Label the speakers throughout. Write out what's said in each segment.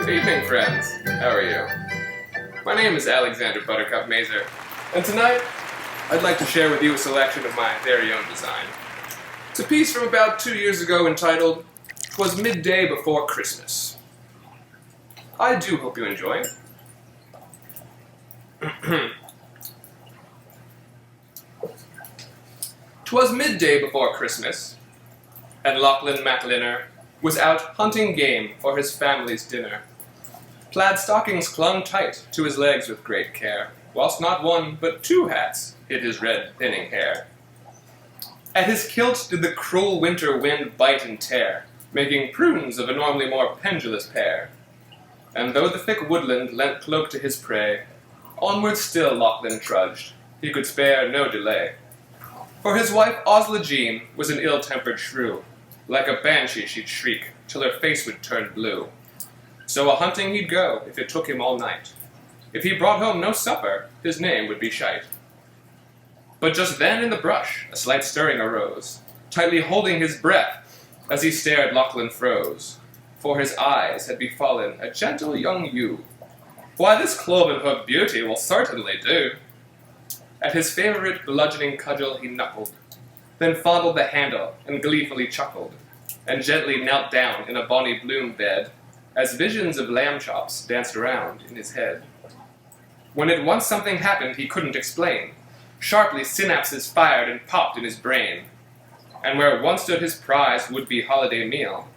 Speaker 1: Good evening, friends. How are you? My name is Alexander Buttercup Mazer, and tonight I'd like to share with you a selection of my very own design. It's a piece from about 2 years ago entitled "Twas Midday Before Christmas." I do hope you enjoy. "'Twas midday before Christmas, and Lachlan MacLinner was out hunting game for his family's dinner. Plaid stockings clung tight to his legs with great care, whilst not one but two hats hid his red thinning hair. At his kilt did the cruel winter wind bite and tear, making prunes of a normally more pendulous pair. And though the thick woodland lent cloak to his prey, onward still Lachlan trudged, he could spare no delay. For his wife Osla Jean was an ill-tempered shrew, like a banshee she'd shriek, till her face would turn blue. So a-hunting he'd go, if it took him all night. If he brought home no supper, his name would be Shite. But just then in the brush a slight stirring arose, tightly holding his breath, as he stared Lachlan froze, for his eyes had befallen a gentle young ewe. Why, this cloven hoof beauty will certainly do. At his favourite bludgeoning cudgel he knuckled, then fondled the handle and gleefully chuckled, and gently knelt down in a bonny bloom bed, as visions of lamb chops danced around in his head. When at once something happened he couldn't explain. Sharply synapses fired and popped in his brain, and where once stood his prized would-be holiday meal,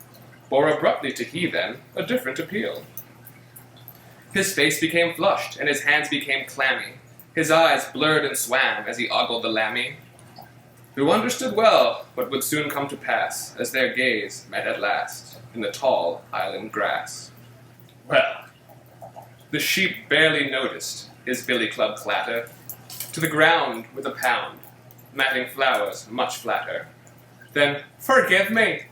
Speaker 1: bore abruptly to he then a different appeal. His face became flushed, and his hands became clammy, his eyes blurred and swam as he ogled the lammie, who understood well what would soon come to pass, as their gaze met at last in the tall Highland grass. Well, the sheep barely noticed his billy club clatter, to the ground with a pound, matting flowers much flatter. Then, "Forgive me,"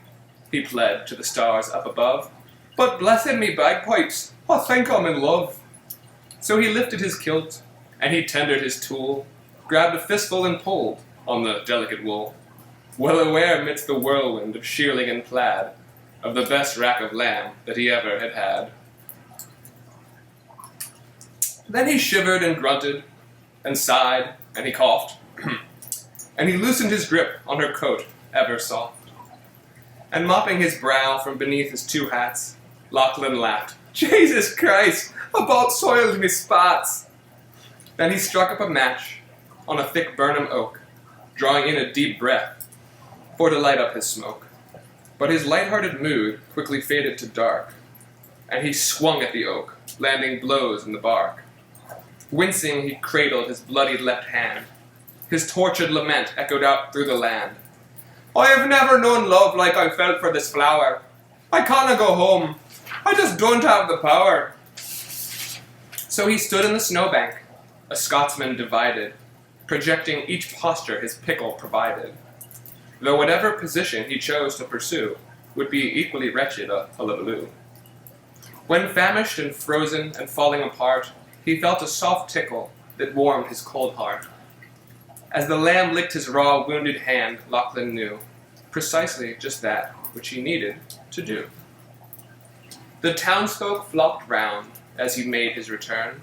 Speaker 1: he pled to the stars up above, "but blessed me bagpipes, I think I'm in love." So he lifted his kilt, and he tendered his tool, grabbed a fistful and pulled on the delicate wool, well aware midst the whirlwind of shearling and plaid, of the best rack of lamb that he ever had had. Then he shivered and grunted, and sighed, and he coughed, and he loosened his grip on her coat ever soft. And mopping his brow from beneath his two hats, Lachlan laughed, "Jesus Christ, about soiled me spats." Then he struck up a match on a thick Burnham oak, drawing in a deep breath, for to light up his smoke. But his light-hearted mood quickly faded to dark, and he swung at the oak, landing blows in the bark. Wincing, he cradled his bloodied left hand. His tortured lament echoed out through the land. "I have never known love like I felt for this flower. I canna go home. I just don't have the power." So he stood in the snowbank, a Scotsman divided, projecting each posture his pickle provided, though whatever position he chose to pursue would be equally wretched a hullabaloo. When famished and frozen and falling apart, he felt a soft tickle that warmed his cold heart. As the lamb licked his raw, wounded hand, Lachlan knew precisely just that which he needed to do. The townsfolk flocked round as he made his return.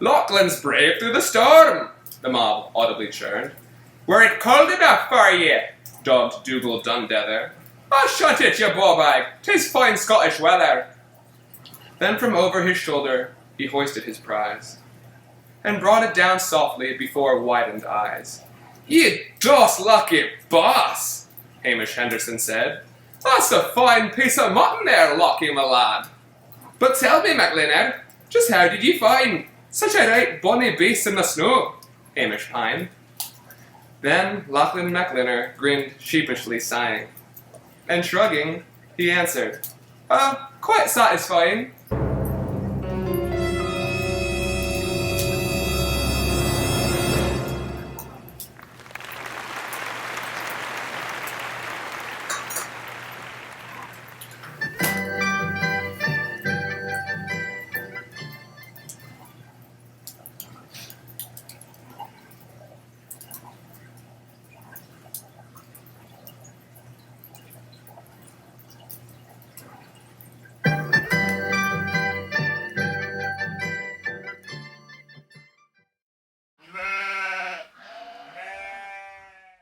Speaker 1: "Lachlan's brave through the storm," the mob audibly churned. "Were it cold enough for ye?" dogged Dougal Dundether. "Oh, shut it, ye bawbag, 'tis fine Scottish weather." Then from over his shoulder he hoisted his prize, and brought it down softly before widened eyes. "Ye doss lucky boss," Hamish Henderson said. "That's a fine piece of mutton there, Lockie, my lad. But tell me, MacLinner, just how did ye find such a right bonny beast in the snow?" Hamish pined. Then Lachlan MacLinner grinned sheepishly sighing, and shrugging, he answered, "Quite satisfying.